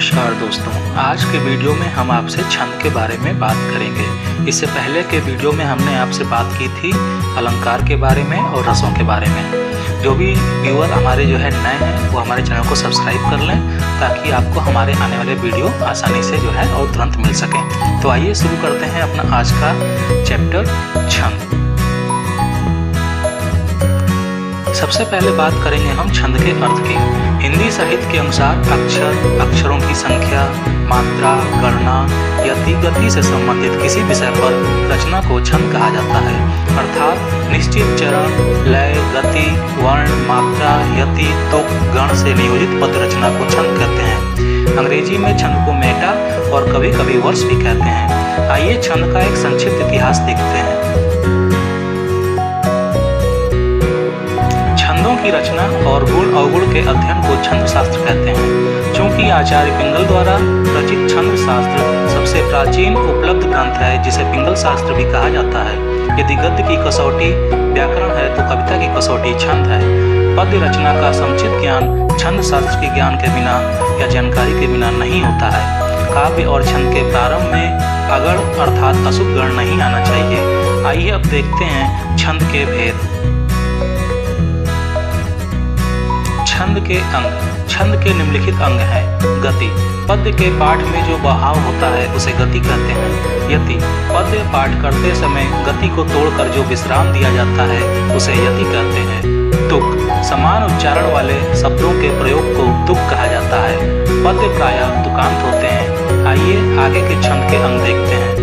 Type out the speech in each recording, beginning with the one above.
नमस्कार दोस्तों, आज के वीडियो में हम आपसे छंद के बारे में बात करेंगे। इससे पहले के वीडियो में हमने आपसे बात की थी अलंकार के बारे में और रसों के बारे में। जो भी व्यूअर हमारे नए हैं वो हमारे चैनल को सब्सक्राइब कर लें ताकि आपको हमारे आने वाले वीडियो आसानी से और तुरंत मिल सकें। तो आइए शुरू करते हैं अपना आज का चैप्टर छंद। सबसे पहले बात करेंगे हम छंद के अर्थ की। हिंदी साहित्य के अनुसार अक्षर, अक्षरों की संख्या, मात्रा, गणना, यति, गति से संबंधित किसी विषय पर रचना को छंद कहा जाता है। अर्थात निश्चित चरण, लय, गति, वर्ण, मात्रा, यति, तुक, गण से नियोजित पद रचना को छंद कहते हैं। अंग्रेजी में छंद को मेटा और कभी कभी वर्स भी कहते हैं। आइए छंद का एक संक्षिप्त इतिहास देखते हैं। की रचना और गुण अवगुण के अध्ययन को छंद शास्त्र कहते हैं। चूंकि आचार्य पिंगल द्वारा रचित छंद शास्त्र सबसे प्राचीन उपलब्ध ग्रंथ है जिसे पिंगल शास्त्र भी कहा जाता है। यदि गद्य की कसौटी व्याकरण है तो कविता की कसौटी छंद है। पद्य रचना का समुचित ज्ञान छंद शास्त्र के ज्ञान के बिना या जानकारी के बिना नहीं होता है। काव्य और छंद के प्रारंभ में अगड़ अर्थात अशुभ गण नहीं आना चाहिए। आइए अब देखते हैं छंद के भेद। छंद के अंग। छंद के निम्नलिखित अंग हैं। गति। पद्य के पाठ में जो बहाव होता है उसे गति कहते हैं। यति। पद्य पाठ करते समय गति को तोड़कर जो विश्राम दिया जाता है उसे यति कहते हैं। तुक। समान उच्चारण वाले शब्दों के प्रयोग को तुक कहा जाता है। पद्य प्रायः तुकांत होते हैं। आइए आगे के छंद के अंग देखते हैं।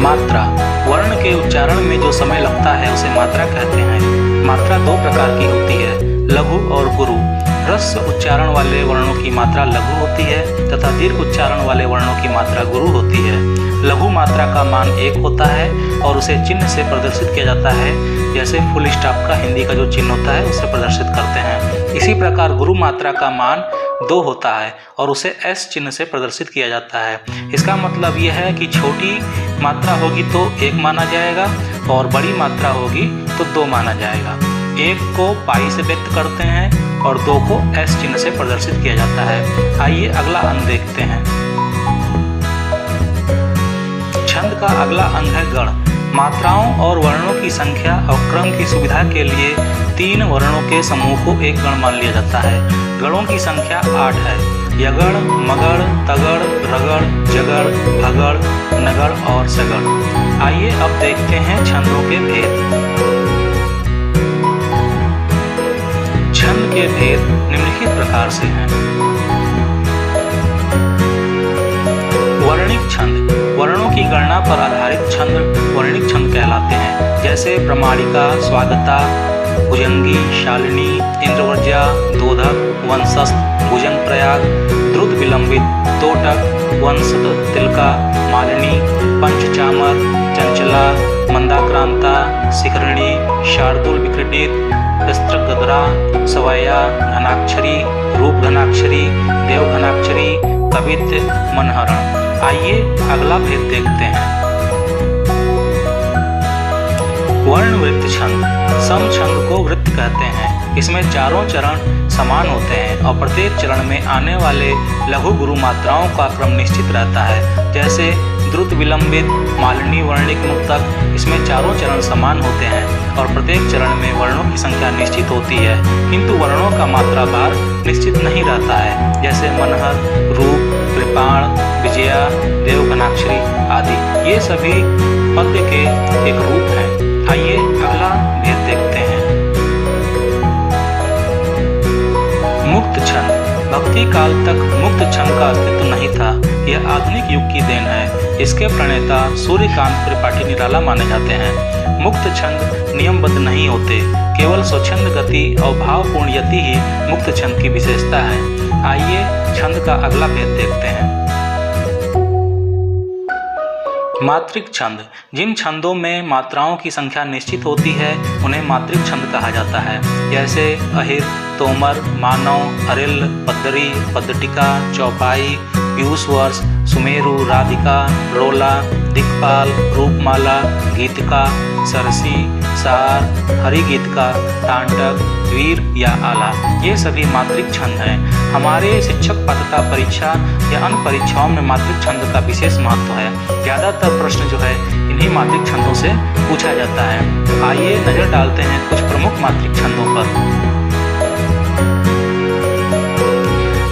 मात्रा। वर्ण के उच्चारण में जो समय लगता है उसे मात्रा कहते हैं। मात्रा दो प्रकार की होती है, लघु और गुरु। ह्रस्व उच्चारण वाले वर्णों की मात्रा लघु होती है तथा दीर्घ उच्चारण वाले वर्णों की मात्रा गुरु होती है। लघु मात्रा का मान 1 होता है और उसे चिन्ह से प्रदर्शित किया जाता है, जैसे फुल स्टॉप का हिंदी का जो चिन्ह होता है उसे प्रदर्शित करते हैं। इसी प्रकार गुरु मात्रा का मान 2 होता है और उसे S चिन्ह से प्रदर्शित किया जाता है। इसका मतलब यह है कि छोटी मात्रा होगी तो 1 माना जाएगा और बड़ी मात्रा होगी तो 2 माना जाएगा। 1 को पाई से व्यक्त करते हैं और 2 को S चिन्ह से प्रदर्शित किया जाता है। आइए अगला अंग देखते हैं। छंद का अगला अंग है गण। मात्राओं और वर्णों की संख्या और क्रम की सुविधा के लिए 3 वर्णों के समूह को एक गण मान लिया जाता है। गणों की संख्या 8 है। यगण, मगण, तगड़, रगड़, जगड़, भगड़, नगड़ और सगड़। आइए अब देखते हैं छंदों के भेद। छंद के भेद निम्नलिखित प्रकार से हैं। वर्णिक छंद। वर्णों की गणना पर आधारित छंद वर्णिक छंद कहलाते हैं, जैसे प्रमाणिका, स्वागता, भुजंगी, शालिनी, इंद्रवर्जा, दोधक, वंशस्थ, भुजंग प्रयाग, द्रुत विलंबित, तोटक, वंशद, तिलका, मालिनी, पंचचामर, चंचला, मंदाक्रांता, शिखरिणी, शार्दुल विक्रीडित, स्त्रगद्रा, सवैया, घनाक्षरी, रूप घनाक्षरी, देव घनाक्षरी, कवित्त, मनहरण। आइए अगला भेद देखते हैं। वर्ण वृत्त छंद। सम छंद को वृत्त कहते हैं। इसमें चारों चरण समान होते हैं और प्रत्येक चरण में आने वाले लघु गुरु मात्राओं का क्रम निश्चित रहता है, जैसे द्रुत विलंबित, मालिनी वर्णिक मुक्तक। इसमें चारों चरण समान होते हैं और प्रत्येक चरण में वर्णों की संख्या निश्चित होती है, किंतु वर्णों का मात्रा भार निश्चित नहीं रहता है, जैसे मनहर, रूप, कृपाण, विजया, देव घनाक्षरी आदि। ये सभी पद्य के एक रूप हैं। आइए अगला भेद देखते हैं। मुक्त छंद। भक्ति काल तक मुक्त छंद का अस्तित्व नहीं था। यह आधुनिक युग की देन है। इसके प्रणेता सूर्यकांत त्रिपाठी निराला माने जाते हैं। मुक्त छंद नियमबद्ध नहीं होते, केवल स्वच्छंद गति और भावपूर्ण यति ही मुक्त छंद की विशेषता है। आइए छंद का अगला भेद देखते हैं। मात्रिक छंद। जिन छंदों में मात्राओं की संख्या निश्चित होती है उन्हें मात्रिक छंद कहा जाता है, जैसे अहिर, तोमर, मानव, अरिल, पद्दरी, पद्दटिका, चौपाई, पीयूष वर्ष, सुमेरु, राधिका, रोला, दिक्पाल, रूपमाला, गीतिका, सरसी, सार, हरिगीतिका, तांडव, वीर या आला, ये सभी मात्रिक छंद हैं। हमारे शिक्षक पात्रता परीक्षा या अन्य परीक्षाओं में मात्रिक छंद का विशेष महत्व है। ज़्यादातर प्रश्न जो है इन्हीं मात्रिक छंदों से पूछा जाता है। आइए नजर डालते हैं कुछ प्रमुख मात्रिक छंदों पर।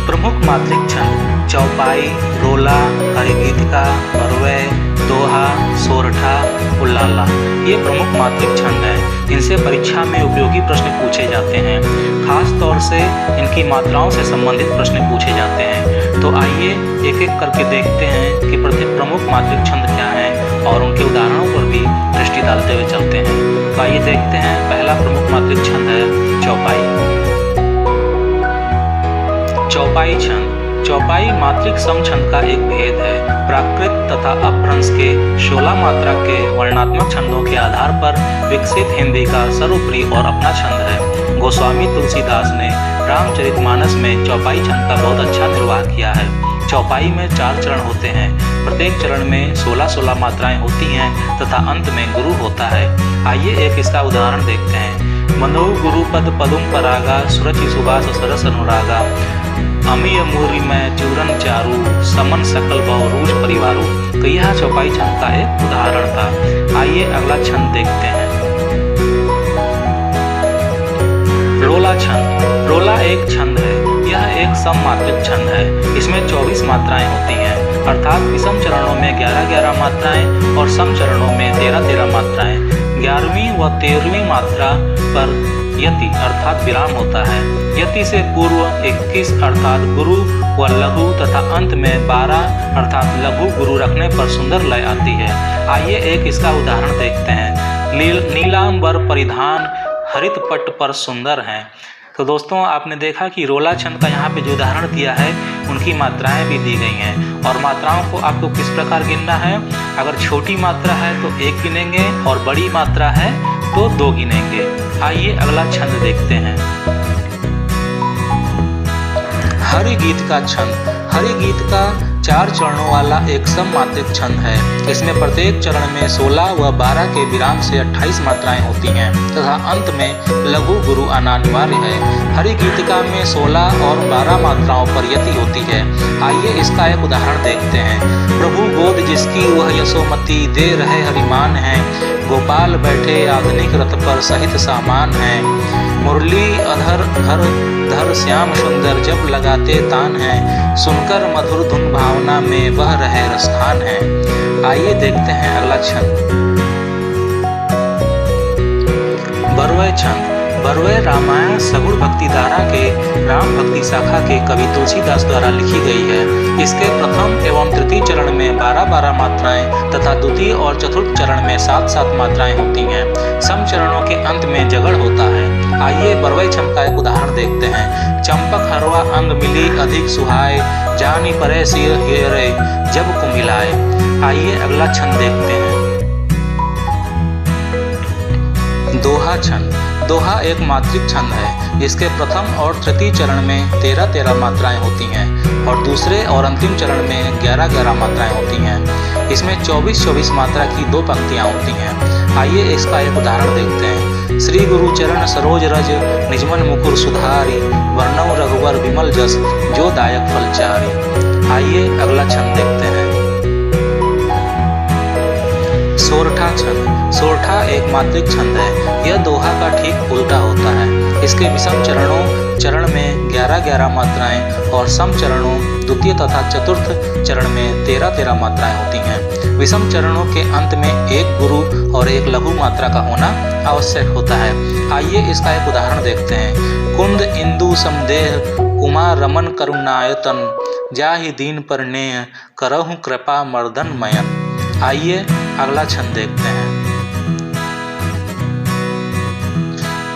प्रमुख मात्रिक छंद चौपाई, रोला, हरिगीतिका, बरवे, दोहा, सोरठा, उल्लाला, ये प्रमुख मात्रिक छंद हैं। इनसे परीक्षा में उपयोगी प्रश्न पूछे जाते हैं। खास तौर से इनकी मात्राओं से संबंधित प्रश्न पूछे जाते हैं। तो आइए एक एक करके देखते हैं कि प्रमुख मात्रिक छंद क्या हैं और उनके उदाहरणों पर भी दृष्टि डालते हुए चलते हैं। तो आइए देखते हैं। पहला प्रमुख मात्रिक छंद है चौपाई। चौपाई छंद। चौपाई मात्रिक समछंद का एक भेद है। प्राकृत तथा अपभ्रंश के 16 मात्रा के वर्णात्मक छंदों के आधार पर विकसित हिंदी का सर्वोपरि और अपना छंद है। गोस्वामी तुलसीदास ने रामचरितमानस में चौपाई छंद का बहुत अच्छा निर्वाह किया है। चौपाई में 4 चरण होते हैं। प्रत्येक चरण में 16-16 मात्राएं होती हैं तथा अंत में गुरु होता है। आइए एक इसका उदाहरण देखते हैं। मनो गुरुपद पदुम परागा, सुरचि सुबास सरस अनुरागा, अमीय मूरी में चूरन चारू, समन सकल बहुरूज परिवारू। तो यह चौपाई छंद का एक उदाहरण था। आइए अगला छंद देखते हैं। रोला छंद। रोला एक छंद है। यह एक सममात्रिक छंद है। इसमें 24 मात्राएं होती हैं, अर्थात विषम चरणों में 11-11 मात्राएं और सम चरणों में 13-13 मात्राएं। 11वीं व 13वीं मात्रा पर यति अर्थात विराम होता है। यति से पूर्व 21 अर्थात गुरु व लघु तथा अंत में 12 अर्थात लघु गुरु रखने पर सुंदर लय आती है। आइए एक इसका उदाहरण देखते हैं। नीलांबर परिधान हरित पट पर सुंदर हैं। तो दोस्तों आपने देखा कि रोला छंद का यहाँ पे जो उदाहरण दिया है उनकी मात्राएं भी दी गई हैं और मात्राओं को आपको किस प्रकार गिनना है। अगर छोटी मात्रा है तो 1 गिनेंगे और बड़ी मात्रा है तो 2 गिनेंगे। आइए अगला छंद देखते हैं। हरिगीतिका छंद। हरिगीतिका 4 चरणों वाला एक सममात्रिक छंद है। इसमें प्रत्येक चरण में 16 व 12 के विराम से 28 मात्राएं होती हैं तथा अंत में लघु गुरु आना अनिवार्य है। हरिगीतिका में 16 और 12 मात्राओं पर यति होती है। आइए इसका एक उदाहरण देखते हैं। प्रभु गोद जिसकी वह यशोमती, दे रहे हरिमान है, गोपाल बैठे आधुनिक रथ पर सहित सामान है, मुरली अधर धर धर श्याम सुंदर जब लगाते तान है, सुनकर मधुर धुन भावना में वह रहे रसखान है। आइए देखते हैं अगला छंद। बरवे छंद। बरवे रामायण सगुण भक्ति धारा के राम भक्ति शाखा के कवि तुलसीदास द्वारा लिखी गई है। इसके प्रथम एवं तृतीय चरण में 12-12 मात्राएं तथा द्वितीय और चतुर्थ चरण में 7-7 मात्राएं होती हैं। सम चरणों के अंत में जगड़ होता है। आइए बरवे छंद का एक उदाहरण देखते हैं। चंपक हरवा अंग मिली अधिक सुहाए, जानी परे सिर हेरे जब कुमिलाए। आइए अगला छंद देखते हैं। दोहा छंद। दोहा एक मात्रिक छंद है। इसके प्रथम और तृतीय चरण में 13-13 मात्राएं होती हैं और दूसरे और अंतिम चरण में 11-11 मात्राएं होती हैं। इसमें 24-24 मात्रा की 2 पंक्तियां होती हैं। आइए इसका एक उदाहरण देखते हैं। श्री गुरु चरण सरोज रज, निजमन मुकुर सुधारी, वर्णव रघुवर विमल जस, जो दायक फलचारी। आइए अगला छंद देखते हैं। सोरठा छंद। सोरठा एक मात्रिक छंद है। यह दोहा का ठीक उल्टा होता है। इसके विषम चरण में 11-11 मात्राएं और सम चरणों द्वितीय तथा चतुर्थ चरण में 13-13 मात्राएं होती हैं। विषम चरणों के अंत में 1 गुरु और 1 लघु मात्रा का होना आवश्यक होता है। आइए इसका एक उदाहरण देखते हैं। कुंद इंदु समदेह उमा रमन करुणायतन, जाहि दीन पर नेह करहु कृपा मर्दन मयन। आइए अगला छंद देखते हैं।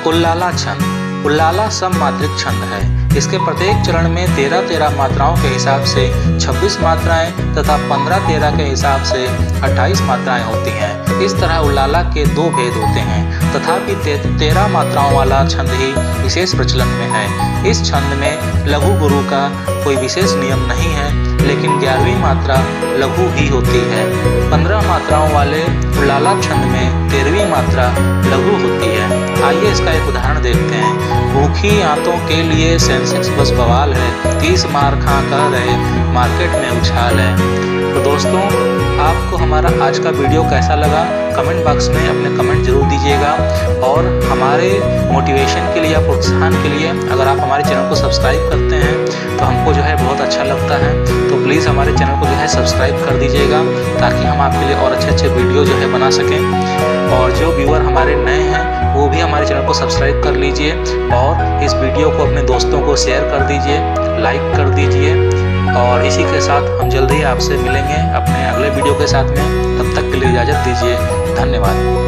उल्लाला छंद। उल्लाला सममात्रिक छंद है। इसके प्रत्येक चरण में 13-13 मात्राओं के हिसाब से 26 मात्राएं तथा 15-13 के हिसाब से 28 मात्राएं होती हैं। इस तरह उल्लाला के 2 भेद होते हैं, तथापि 13 मात्राओं वाला छंद ही विशेष प्रचलन में है। इस छंद में लघु गुरु का कोई विशेष नियम नहीं है, लेकिन 11वीं मात्रा लघु ही होती है। 15 मात्राओं वाले उलाला छंद में 13वीं मात्रा लघु होती है। आइए इसका एक उदाहरण देखते हैं। भूखी आंतों के लिए सेंसेक्स बस बवाल है, 30 मार खा कर रहे मार्केट में उछाल है। तो दोस्तों, आपको हमारा आज का वीडियो कैसा लगा कमेंट बॉक्स में अपने कमेंट जरूर दीजिएगा। और हमारे मोटिवेशन के लिए या प्रोत्साहन के लिए अगर आप हमारे चैनल को सब्सक्राइब करते हैं तो हमको जो है बहुत अच्छा लगता है। तो प्लीज़ हमारे चैनल को जो है सब्सक्राइब कर दीजिएगा ताकि हम आपके लिए और अच्छे अच्छे वीडियो जो है बना सकें। और जो व्यूअर हमारे नए हैं वो भी हमारे चैनल को सब्सक्राइब कर लीजिए और इस वीडियो को अपने दोस्तों को शेयर कर दीजिए, लाइक कर दीजिए। और इसी के साथ हम जल्द ही आपसे मिलेंगे अपने अगले वीडियो के साथ में। तब तक के लिए इजाज़त दीजिए। धन्यवाद।